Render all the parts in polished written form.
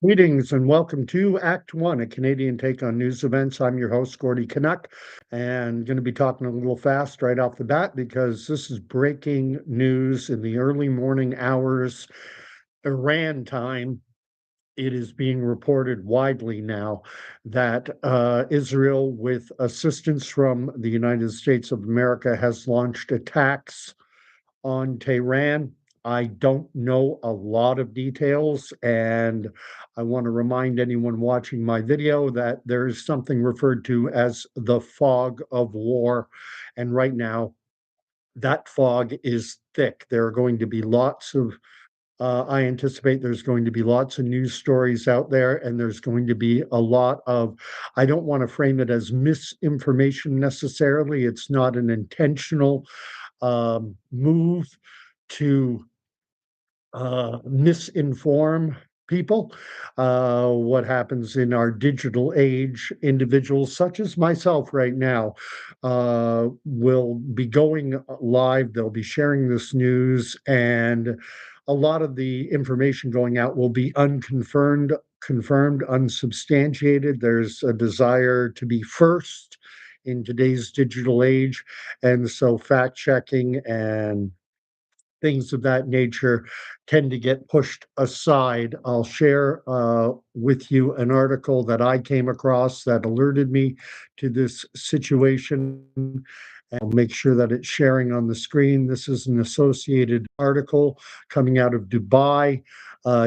Greetings and welcome to Act One, a Canadian take on news events. I'm your host, Gordy Canuck, and going to be talking a little fast right off the bat because this is breaking news in the early morning hours, Iran time. It is being reported widely now that Israel, with assistance from the United States of America, has launched attacks on Tehran. I don't know a lot of details, and I want to remind anyone watching my video that there is something referred to as the fog of war. And right now, that fog is thick. There are going to be I anticipate there's going to be lots of news stories out there, and there's going to be a lot of, I don't want to frame it as misinformation necessarily. It's not an intentional move to misinform people. What happens in our digital age, individuals such as myself right now will be going live. They'll be sharing this news, and a lot of the information going out will be confirmed, unsubstantiated. There's a desire to be first in today's digital age, and so fact checking and things of that nature tend to get pushed aside. I'll share with you an article that I came across that alerted me to this situation. And I'll make sure that it's sharing on the screen. This is an associated article coming out of Dubai,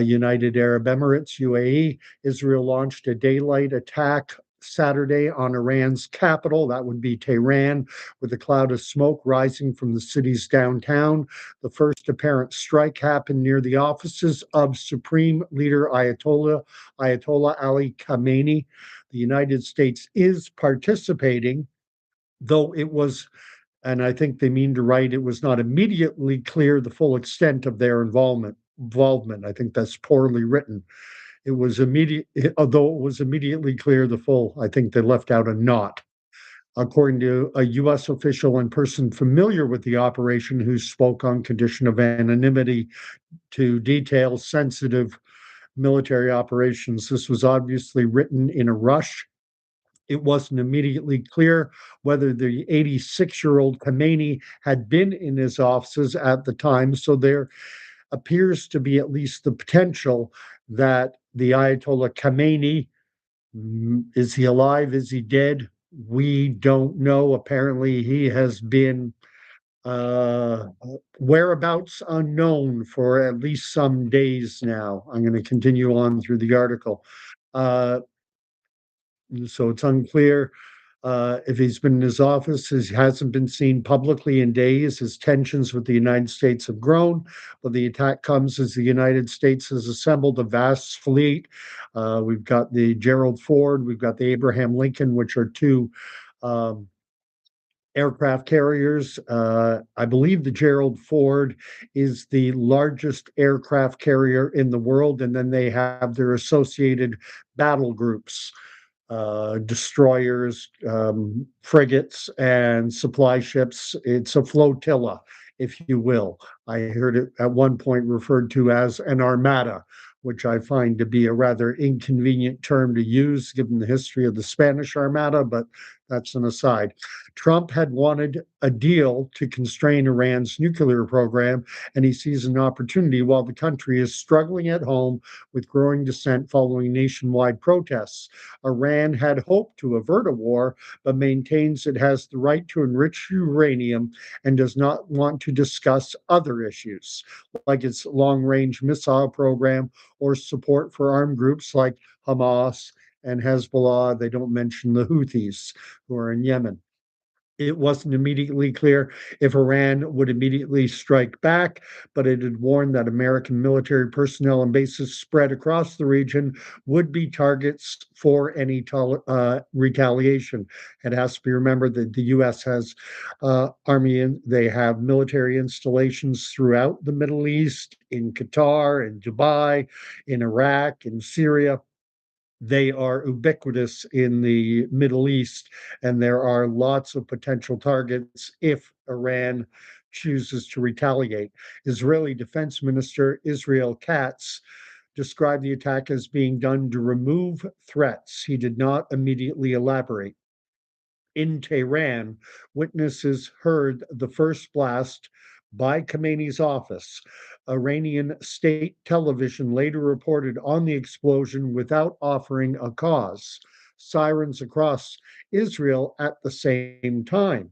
United Arab Emirates, UAE. Israel launched a daylight attack Saturday on Iran's capital, that would be Tehran, with a cloud of smoke rising from the city's downtown. The first apparent strike happened near the offices of Supreme Leader Ayatollah Ali Khamenei. The United States is participating, though it was, and I think they mean to write, it was not immediately clear the full extent of their involvement. I think that's poorly written. It was immediate, although it was immediately clear the full. I think they left out a not. According to a U.S. official and person familiar with the operation who spoke on condition of anonymity to detail sensitive military operations. This was obviously written in a rush. It wasn't immediately clear whether the 86-year-old Khamenei had been in his offices at the time, so there appears to be at least the potential that the Ayatollah Khamenei, is he alive? Is he dead? We don't know. Apparently, he has been uh, whereabouts unknown for at least some days now. I'm going to continue on through the article. Uh, so it's unclear if he's been in his office. He hasn't been seen publicly in days. His tensions with the United States have grown, but the attack comes as the United States has assembled a vast fleet. We've got the Gerald Ford, we've got the Abraham Lincoln, which are two um, aircraft carriers. I believe the Gerald Ford is the largest aircraft carrier in the world, and then they have their associated battle groups, destroyers, frigates, and supply ships. It's a flotilla, if you will. I heard it at one point referred to as an armada, which I find to be a rather inconvenient term to use given the history of the Spanish Armada, but that's an aside. Trump had wanted a deal to constrain Iran's nuclear program, and he sees an opportunity while the country is struggling at home with growing dissent following nationwide protests. Iran had hoped to avert a war, but maintains it has the right to enrich uranium and does not want to discuss other issues, like its long range missile program or support for armed groups like Hamas and Hezbollah. They don't mention the Houthis who are in Yemen. It wasn't immediately clear if Iran would immediately strike back, but it had warned that American military personnel and bases spread across the region would be targets for any retaliation. It has to be remembered that the U.S. has they have military installations throughout the Middle East, in Qatar, in Dubai, in Iraq, in Syria. They are ubiquitous in the Middle East, and there are lots of potential targets if Iran chooses to retaliate. Israeli Defense Minister Israel Katz described the attack as being done to remove threats. He did not immediately elaborate. In Tehran, witnesses heard the first blast by Khamenei's office. Iranian state television later reported on the explosion without offering a cause. Sirens across Israel at the same time.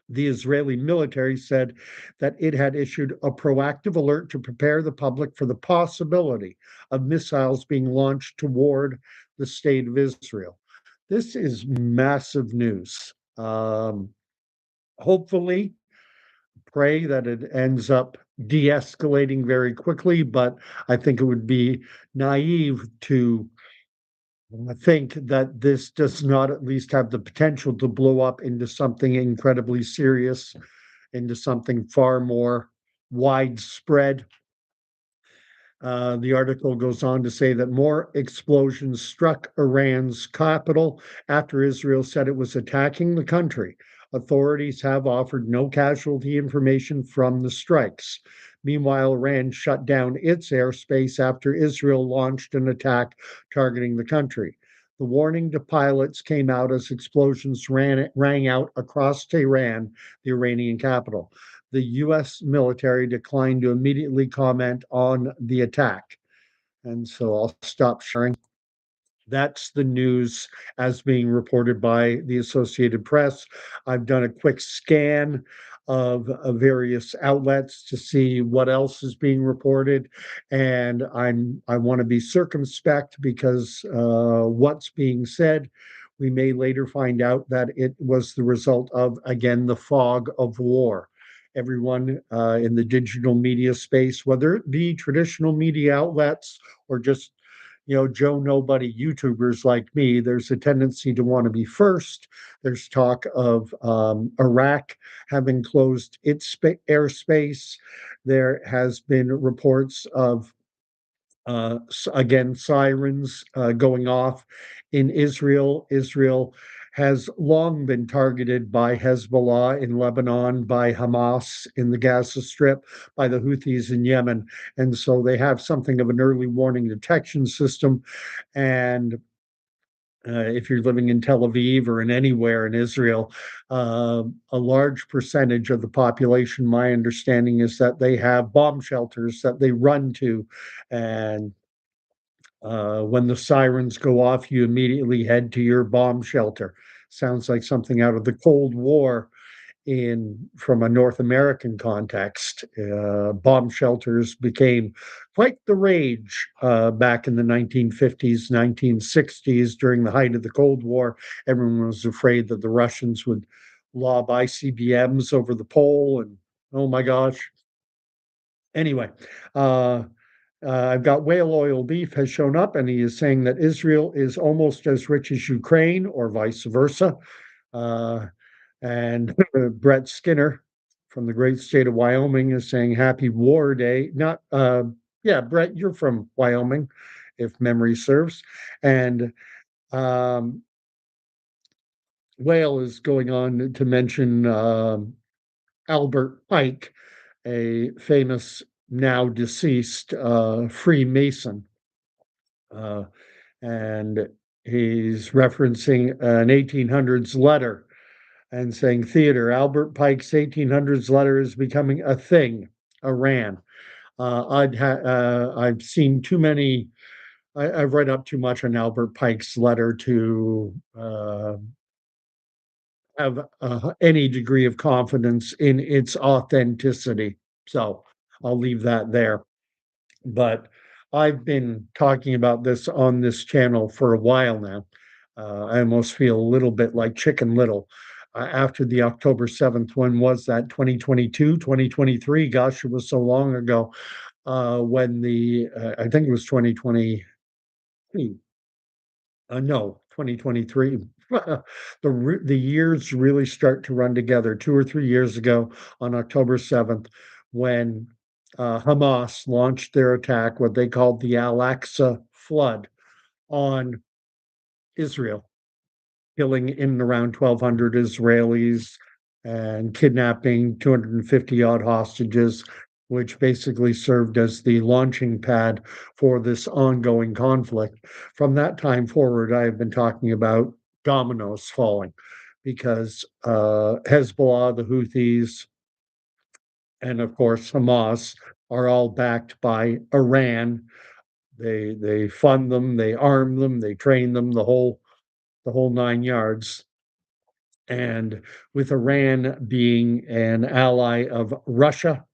The Israeli military said that it had issued a proactive alert to prepare the public for the possibility of missiles being launched toward the state of Israel. This is massive news. Hopefully, pray that it ends up de escalating very quickly, but I think it would be naive to think that this does not at least have the potential to blow up into something incredibly serious, into something far more widespread. The article goes on to say that more explosions struck Iran's capital after Israel said it was attacking the country. Authorities have offered no casualty information from the strikes. Meanwhile, Iran shut down its airspace after Israel launched an attack targeting the country. The warning to pilots came out as explosions rang out across Tehran, the Iranian capital. The US military declined to immediately comment on the attack. And so I'll stop sharing. That's the news as being reported by the Associated Press. I've done a quick scan of various outlets to see what else is being reported, and I want to be circumspect because what's being said, we may later find out that it was the result of again the fog of war. Everyone in the digital media space, whether it be traditional media outlets or just Joe Nobody YouTubers like me, there's a tendency to want to be first. There's talk of Iraq having closed its airspace. There has been reports of again sirens going off in Israel. Israel has long been targeted by Hezbollah in Lebanon, by Hamas in the Gaza Strip, by the Houthis in Yemen. And so they have something of an early warning detection system. And if you're living in Tel Aviv or in anywhere in Israel, a large percentage of the population, my understanding is that they have bomb shelters that they run to. And when the sirens go off, you immediately head to your bomb shelter. Sounds like something out of the Cold War in from a North American context. Bomb shelters became quite the rage back in the 1950s, 1960s during the height of the Cold War. Everyone was afraid that the Russians would lob ICBMs over the pole, and oh my gosh. Anyway, uh, I've got whale oil beef has shown up, and he is saying that Israel is almost as rich as Ukraine, or vice versa. Uh, and Brett Skinner from the great state of Wyoming is saying Happy War Day. Not, yeah, Brett, you're from Wyoming, if memory serves. And um, Whale is going on to mention Albert Pike, a famous, now deceased Freemason. Uh, and he's referencing an 1800s letter and saying theater. Albert Pike's 1800s letter is becoming a thing. Iran. I've seen too many. I've read up too much on Albert Pike's letter to have any degree of confidence in its authenticity. So I'll leave that there. But I've been talking about this on this channel for a while now. I almost feel a little bit like Chicken Little. After the October 7th, when was that? 2022, 2023? Gosh, it was so long ago. When I think it was 2020. No, 2023. The years really start to run together. 2 or 3 years ago, on October 7th, when Hamas launched their attack, what they called the Al Aqsa flood, on Israel, killing in and around 1,200 Israelis and kidnapping 250 odd hostages. which basically served as the launching pad for this ongoing conflict. From that time forward, I have been talking about dominoes falling because Hezbollah, the Houthis, and of course Hamas are all backed by Iran. They fund them, they arm them, they train them, the whole nine yards. And with Iran being an ally of Russia,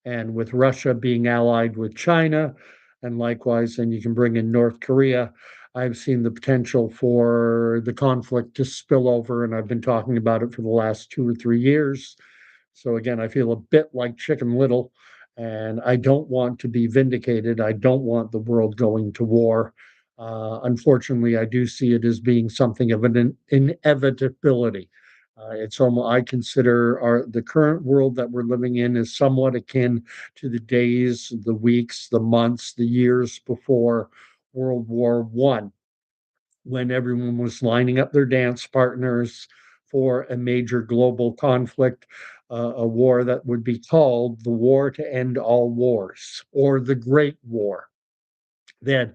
and with Russia being allied with China, and likewise, and you can bring in North Korea, I've seen the potential for the conflict to spill over, and I've been talking about it for the last 2 or 3 years. So again, I feel a bit like Chicken Little, and I don't want to be vindicated. I don't want the world going to war. Unfortunately, I do see it as being something of an inevitability. It's almost, I consider the current world that we're living in is somewhat akin to the days, the weeks, the months, the years before World War One, when everyone was lining up their dance partners for a major global conflict, a war that would be called the War to End All Wars or the Great War. Then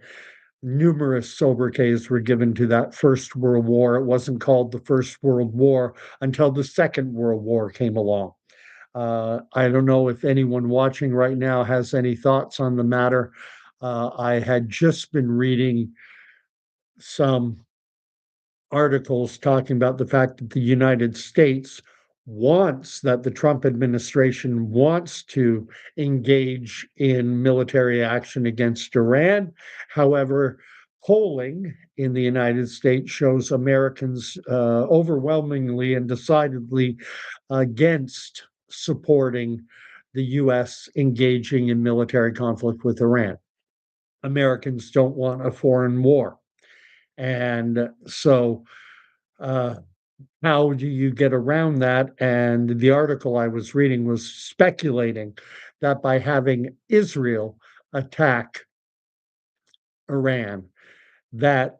numerous sobriquets were given to that First World War. It wasn't called the First World War until the Second World War came along. I don't know if anyone watching right now has any thoughts on the matter. I had just been reading some articles talking about the fact that the United States wants that the Trump administration wants to engage in military action against Iran. However, polling in the United States shows Americans overwhelmingly and decidedly against supporting the US engaging in military conflict with Iran. Americans don't want a foreign war. And so uh, how do you get around that? And the article I was reading was speculating that by having Israel attack Iran, that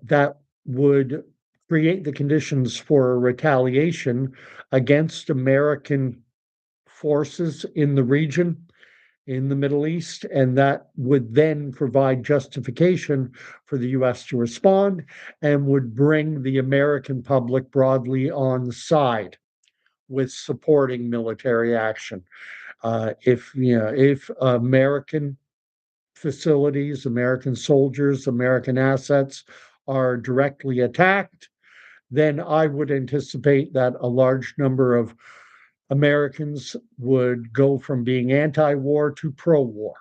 would create the conditions for a retaliation against American forces in the region in the Middle East, and that would then provide justification for the US to respond and would bring the American public broadly on side with supporting military action. If American facilities, American soldiers, American assets are directly attacked, then I would anticipate that a large number of Americans would go from being anti war to pro war.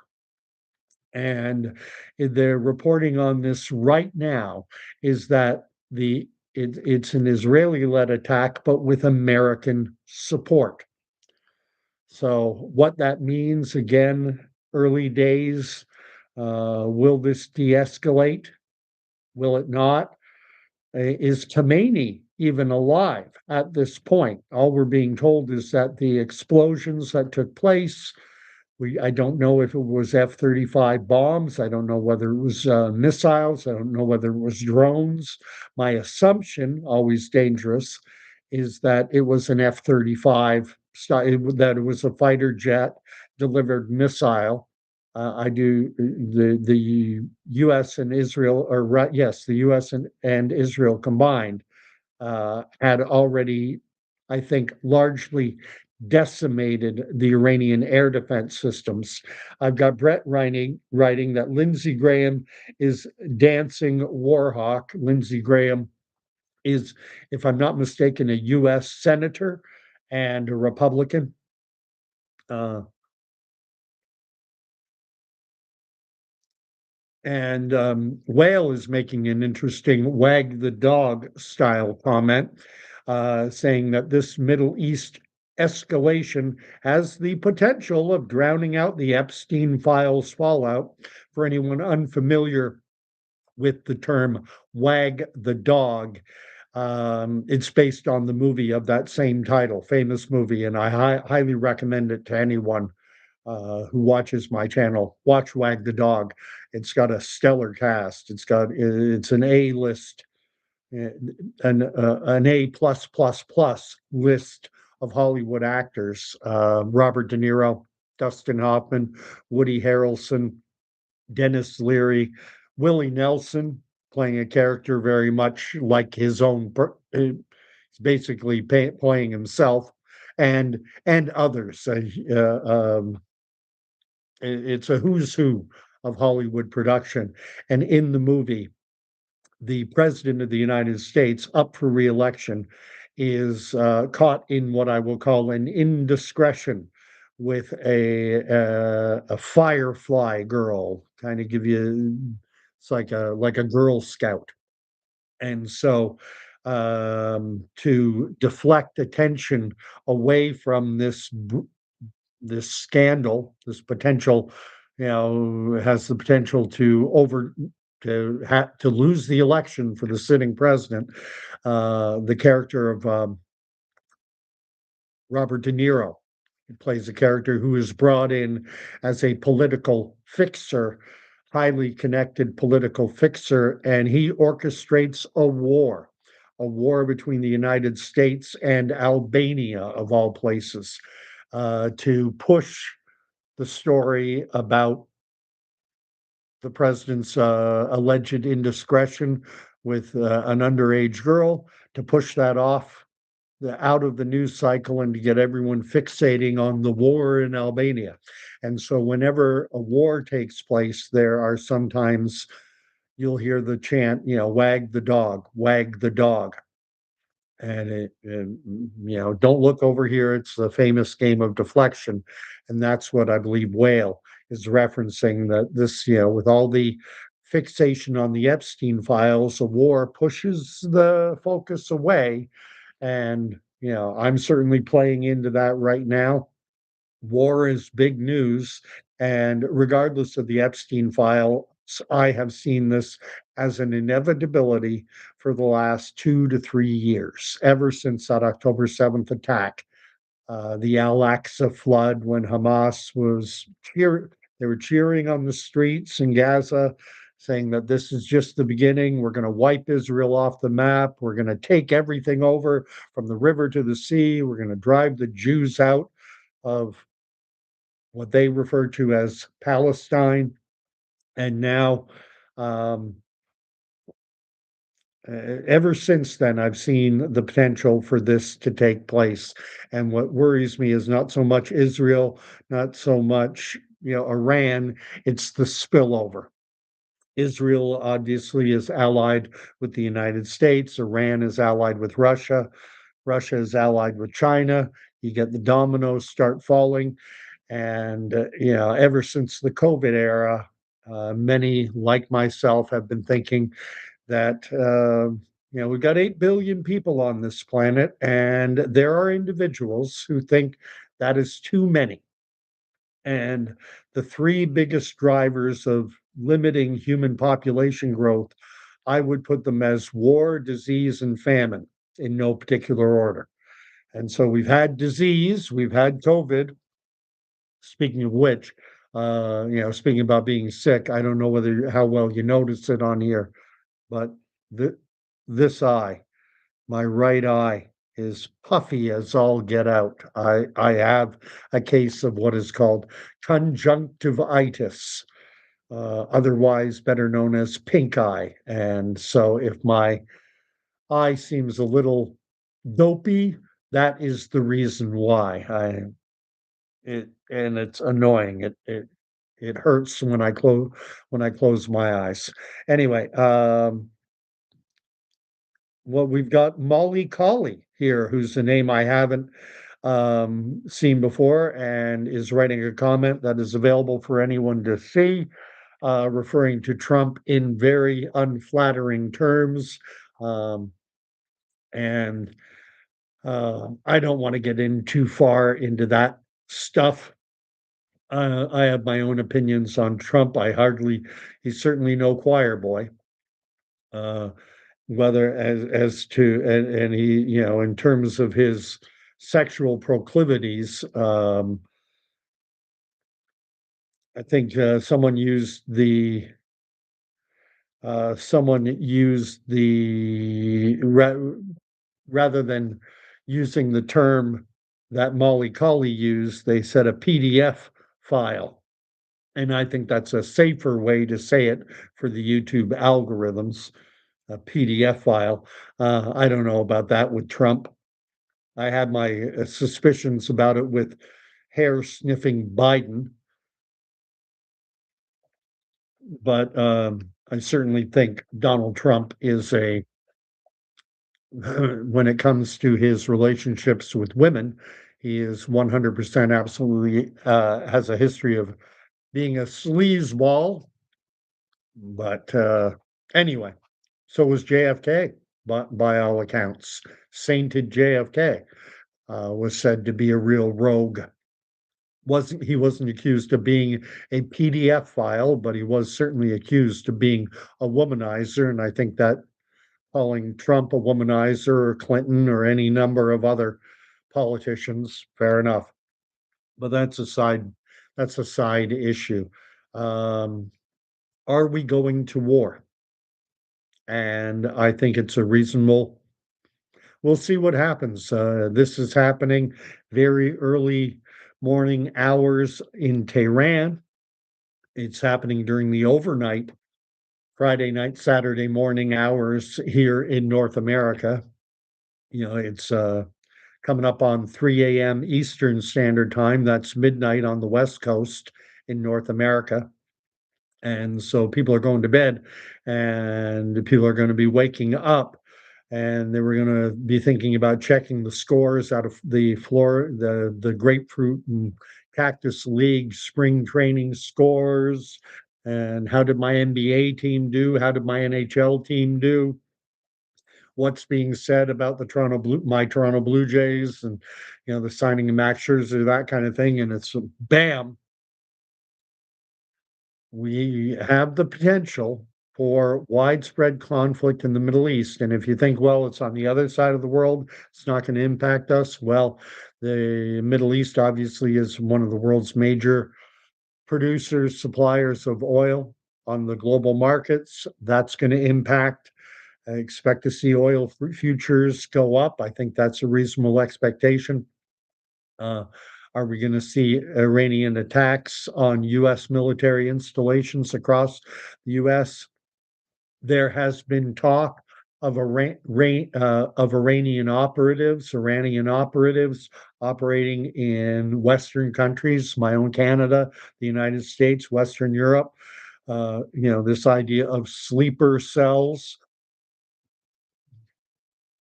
And they're reporting on this right now is that it's an Israeli led attack, but with American support. So, what that means, again, early days, will this de escalate? Will it not? Is Khamenei even alive at this point? All we're being told is that the explosions that took place, I don't know if it was F-35 bombs. I don't know whether it was missiles. I don't know whether it was drones. My assumption, always dangerous, is that it was an F-35, that it was a fighter jet delivered missile. I do the U.S. and Israel, or yes, the U.S. and Israel combined had already, I think, largely decimated the Iranian air defense systems. I've got Brett writing that Lindsey Graham is dancing warhawk. Lindsey Graham is, if I'm not mistaken, a U.S. senator and a Republican. Uh, And Whale is making an interesting wag the dog style comment, saying that this Middle East escalation has the potential of drowning out the Epstein files fallout. For anyone unfamiliar with the term wag the dog, it's based on the movie of that same title, famous movie, and I highly recommend it to anyone who watches my channel. Watch Wag the Dog. It's got a stellar cast. It's an A list, uh, an A plus list of Hollywood actors. Robert De Niro, Dustin Hoffman, Woody Harrelson, Dennis Leary, Willie Nelson playing a character very much like his own. He's basically playing himself, and others. It's a who's who of Hollywood production, and in the movie, the president of the United States, up for reelection, is caught in what I will call an indiscretion with a firefly girl. Kind of give you, it's like a Girl Scout, and so to deflect attention away from this scandal, this potential, has the potential to lose the election for the sitting president. The character of Robert De Niro plays a character who is brought in as a political fixer, highly connected political fixer, and he orchestrates a war between the United States and Albania, of all places, to push the story about the president's alleged indiscretion with an underage girl, to push that out of the news cycle and to get everyone fixating on the war in Albania. And so, whenever a war takes place, there are sometimes you'll hear the chant, wag the dog. Don't look over here. It's the famous game of deflection. And that's what I believe Whale is referencing, that this, with all the fixation on the Epstein files, a war pushes the focus away. And, I'm certainly playing into that right now. War is big news. And regardless of the Epstein files, I have seen this as an inevitability for the last 2 to 3 years, ever since that October 7th attack, the Al Aqsa flood, when Hamas was they were cheering on the streets in Gaza, saying that this is just the beginning. We're going to wipe Israel off the map. We're going to take everything over from the river to the sea. We're going to drive the Jews out of what they refer to as Palestine. And now, um, ever since then, I've seen the potential for this to take place. And what worries me is not so much Israel, not so much, Iran, it's the spillover. Israel obviously is allied with the United States. Iran is allied with Russia. Russia is allied with China. You get the dominoes start falling. And, ever since the COVID era, many like myself have been thinking that, we've got 8 billion people on this planet, and there are individuals who think that is too many. And the three biggest drivers of limiting human population growth, I would put them as war, disease, and famine in no particular order. And so we've had disease, we've had COVID. Speaking of which, speaking about being sick, I don't know how well you notice it on here, but th- this eye, my right eye, is puffy as all get out. I have a case of what is called conjunctivitis, otherwise better known as pink eye. And so, if my eye seems a little dopey, that is the reason why. And it's annoying. It hurts when I close my eyes. Anyway, well, we've got Molly Colley here, who's a name I haven't seen before, and is writing a comment that is available for anyone to see, referring to Trump in very unflattering terms. Um, and I don't want to get in too far into that stuff. I have my own opinions on Trump. He's certainly no choir boy. Uh, whether as to and he, in terms of his sexual proclivities, I think someone used rather than using the term that Molly Colley used, they said a PDF file. And I think that's a safer way to say it for the YouTube algorithms, a PDF file. I don't know about that with Trump. I had my suspicions about it with hair sniffing Biden, but I certainly think Donald Trump is a, when it comes to his relationships with women, he is 100% absolutely has a history of being a sleazeball. But anyway, so was JFK, by all accounts. Sainted JFK was said to be a real rogue. He wasn't accused of being a PDF file, but he was certainly accused of being a womanizer. And I think that calling Trump a womanizer or Clinton or any number of other politicians, fair enough. But that's a side issue. Um, are we going to war? And I think it's a reasonable. We'll see what happens. This is happening very early morning hours in Tehran. It's happening during the overnight, Friday night, Saturday morning hours here in North America. It's coming up on 3 a.m. Eastern Standard Time. That's midnight on the West Coast in North America. And so people are going to bed and people are going to be waking up and they were going to be thinking about checking the scores out of the grapefruit and cactus league spring training scores, and how did my NBA team do, how did my NHL team do, what's being said about my Toronto Blue Jays, and the signing of Max Scherzer, that kind of thing. And it's bam, we have the potential for widespread conflict in the Middle East. And if you think, well, it's on the other side of the world, it's not going to impact us. Well, the Middle East obviously is one of the world's major producers, suppliers of oil on the global markets. That's going to impact. I expect to see oil futures go up. I think that's a reasonable expectation. Uh, are we going to see Iranian attacks on U.S. military installations across the U.S.? There has been talk of Iranian operatives operating in Western countries, my own Canada, the United States, Western Europe. This idea of sleeper cells,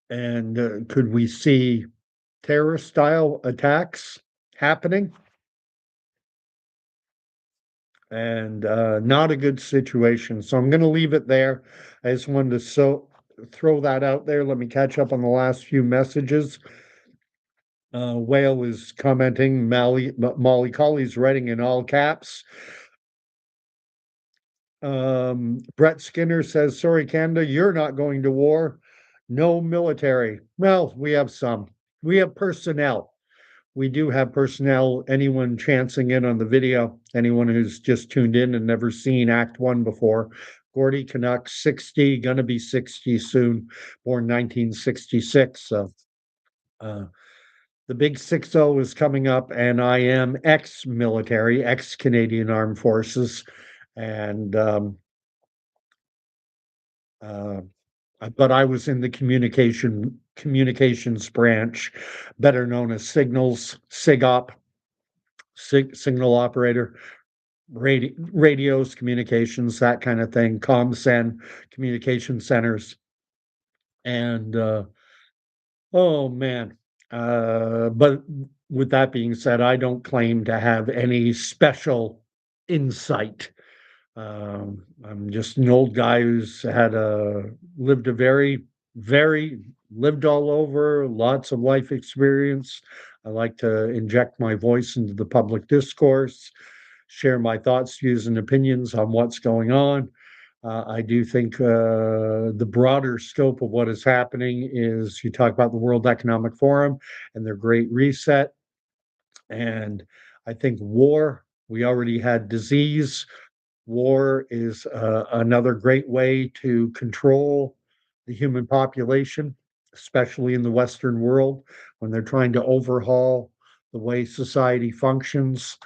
and could we see terrorist style attacks happening? And not a good situation. So I'm going to leave it there. I just wanted to throw that out there. Let me catch up on the last few messages. Whale is commenting. Molly Colley's writing in all caps. Brett Skinner says, "Sorry, Canada, you're not going to war. No military." Well, we have some. We have personnel. We do have personnel. Anyone chancing in on the video, anyone who's just tuned in and never seen Act One before, Gordy Canuck, 60, gonna be 60 soon, born 1966. So the big 60 is coming up, and I am ex-military, ex-Canadian Armed Forces, and uh, but I was in the communications branch, better known as SIGOP, signal operator, radios, communications, that kind of thing, ComSen, communication centers. And oh man. But with that being said, I don't claim to have any special insight. I'm just an old guy who's lived a very lived all over, lots of life experience. I like to inject my voice into the public discourse, share my thoughts, views, and opinions on what's going on. I do think the broader scope of what is happening is, you talk about the World Economic Forum and their Great Reset. And I think war, we already had disease. War is another great way to control the human population, especially in the Western world, when they're trying to overhaul the way society functions.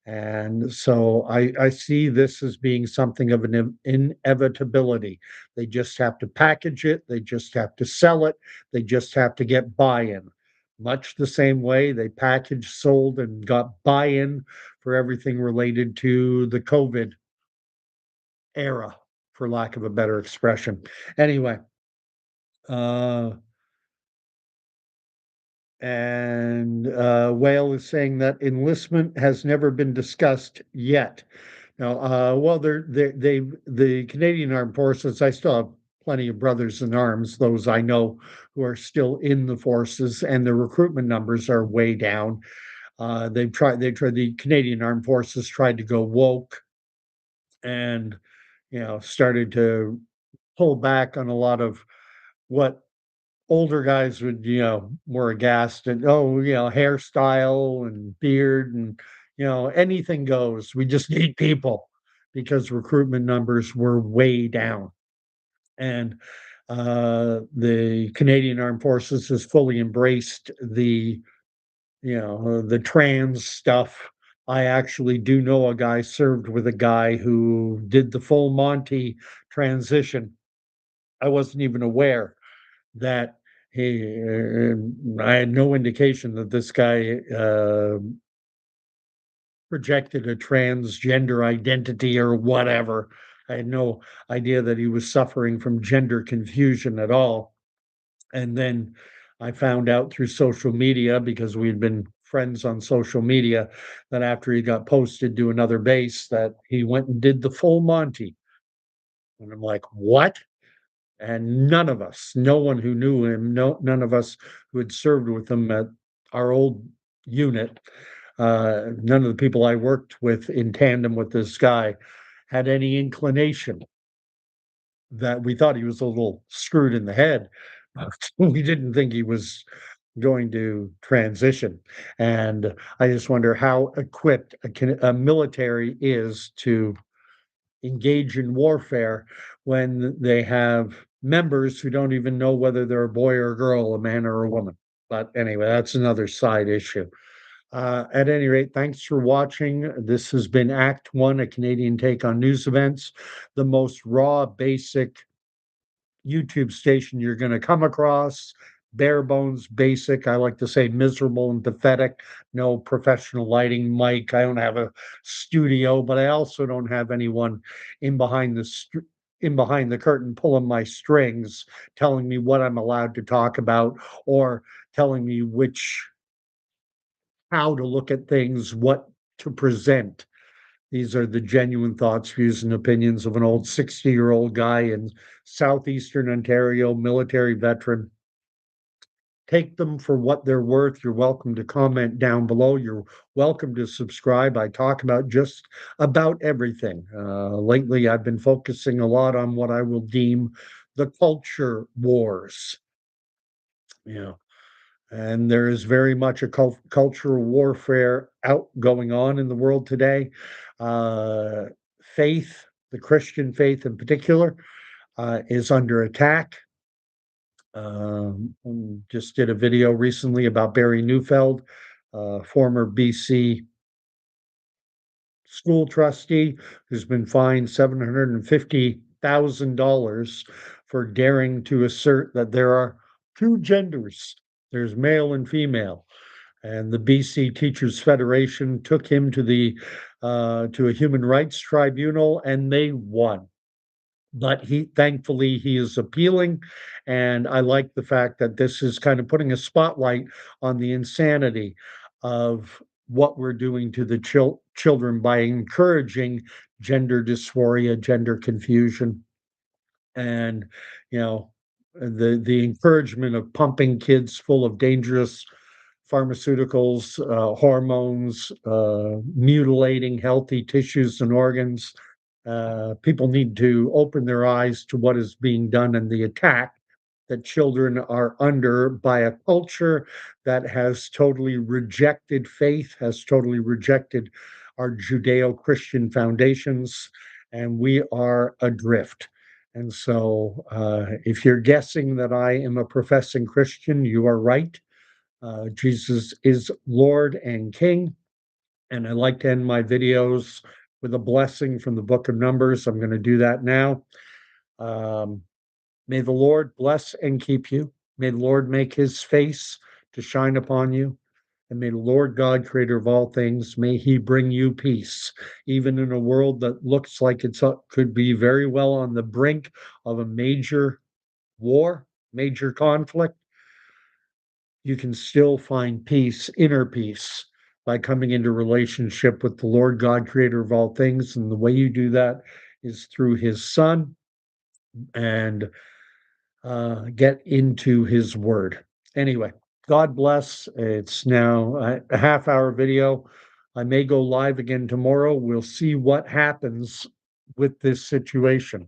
And so I see this as being something of an inevitability. They just have to package it, they just have to sell it, they just have to get buy-in. Much the same way they packaged, sold, and got buy-in for everything related to the COVID era, for lack of a better expression. Anyway, uh, and Whale is saying that enlistment has never been discussed yet. No, well, the Canadian Armed Forces. I still have plenty of brothers in arms, those I know who are still in the forces, and the recruitment numbers are way down. The Canadian Armed Forces tried to go woke and, started to pull back on a lot of what older guys would, were aghast at, oh, hairstyle and beard and, anything goes. We just need people because recruitment numbers were way down. And the Canadian Armed Forces has fully embraced the trans stuff. I actually do know a guy served with a guy who did the full Monty transition. I wasn't even aware that I had no indication that this guy projected a transgender identity or whatever. I had no idea that he was suffering from gender confusion at all. And then I found out through social media, because we'd been friends on social media, that after he got posted to another base, that he went and did the full Monty. And I'm like, what? And none of us, no one who knew him, none of us who had served with him at our old unit, none of the people I worked with in tandem with this guy had any inclination that we thought he was a little screwed in the head. We didn't think he was going to transition. And I just wonder how equipped a military is to engage in warfare when they have members who don't even know whether they're a boy or a girl, a man or a woman. But anyway, that's another side issue. At any rate, thanks for watching. This has been Act One, a Canadian take on news events, the most raw, basic YouTube station you're going to come across. Bare bones, basic. I like to say miserable and pathetic. No professional lighting, mic. I don't have a studio, but I also don't have anyone in behind in behind the curtain pulling my strings, telling me what I'm allowed to talk about, or telling me how to look at things, what to present. These are the genuine thoughts, views, and opinions of an old 60-year-old guy in southeastern Ontario, military veteran. Take them for what they're worth. You're welcome to comment down below. You're welcome to subscribe. I talk about just about everything. Lately, I've been focusing a lot on what I will deem the culture wars. You know, and there is very much a cultural warfare going on in the world today. Uh, Faith, the Christian faith in particular, is under attack. Just did a video recently about Barry Neufeld, former BC school trustee who's been fined $750,000 for daring to assert that there are two genders. There's male and female, and the BC Teachers Federation took him to a human rights tribunal, and they won. But thankfully he is appealing, and I like the fact that this is kind of putting a spotlight on the insanity of what we're doing to the children by encouraging gender dysphoria, gender confusion, and you know the encouragement of pumping kids full of dangerous pharmaceuticals, hormones, mutilating healthy tissues and organs. People need to open their eyes to what is being done and the attack that children are under by a culture that has totally rejected faith, has totally rejected our Judeo Christian foundations, and we are adrift. And so, if you're guessing that I am a professing Christian, you are right. Jesus is Lord and King, And I like to end my videos with a blessing from the book of Numbers. I'm going to do that now. Um, May the Lord bless and keep you. May the Lord make his face to shine upon you. And may the Lord God, creator of all things, may he bring you peace, even in a world that looks like it's could be very well on the brink of a major war, major conflict. You can still find peace, inner peace, by coming into relationship with the Lord God, creator of all things. And the way you do that is through his son and get into his word. Anyway, God bless. It's now a half hour video. I may go live again tomorrow. We'll see what happens with this situation.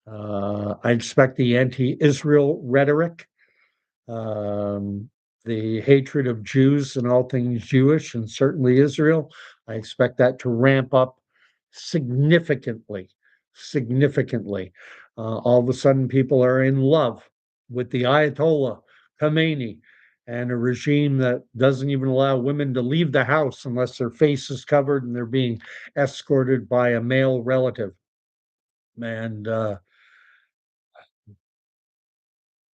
I expect the anti Israel rhetoric, um, the hatred of Jews and all things Jewish, and certainly Israel. I expect that to ramp up significantly, significantly. All of a sudden, people are in love with the Ayatollah Khamenei and a regime that doesn't even allow women to leave the house unless their face is covered and they're being escorted by a male relative. And I'm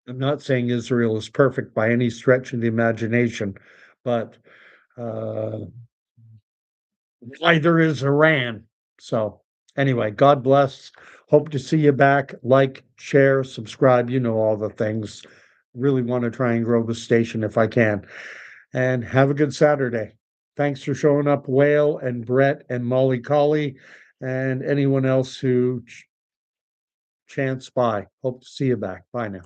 not saying Israel is perfect by any stretch of the imagination, but uh, neither is Iran. So, anyway, God bless. Hope to see you back. Like, share, subscribe. You know all the things. Really want to try and grow the station if I can. And have a good Saturday. Thanks for showing up, Whale and Brett and Molly Colley, and anyone else who chanced by. Hope to see you back. Bye now.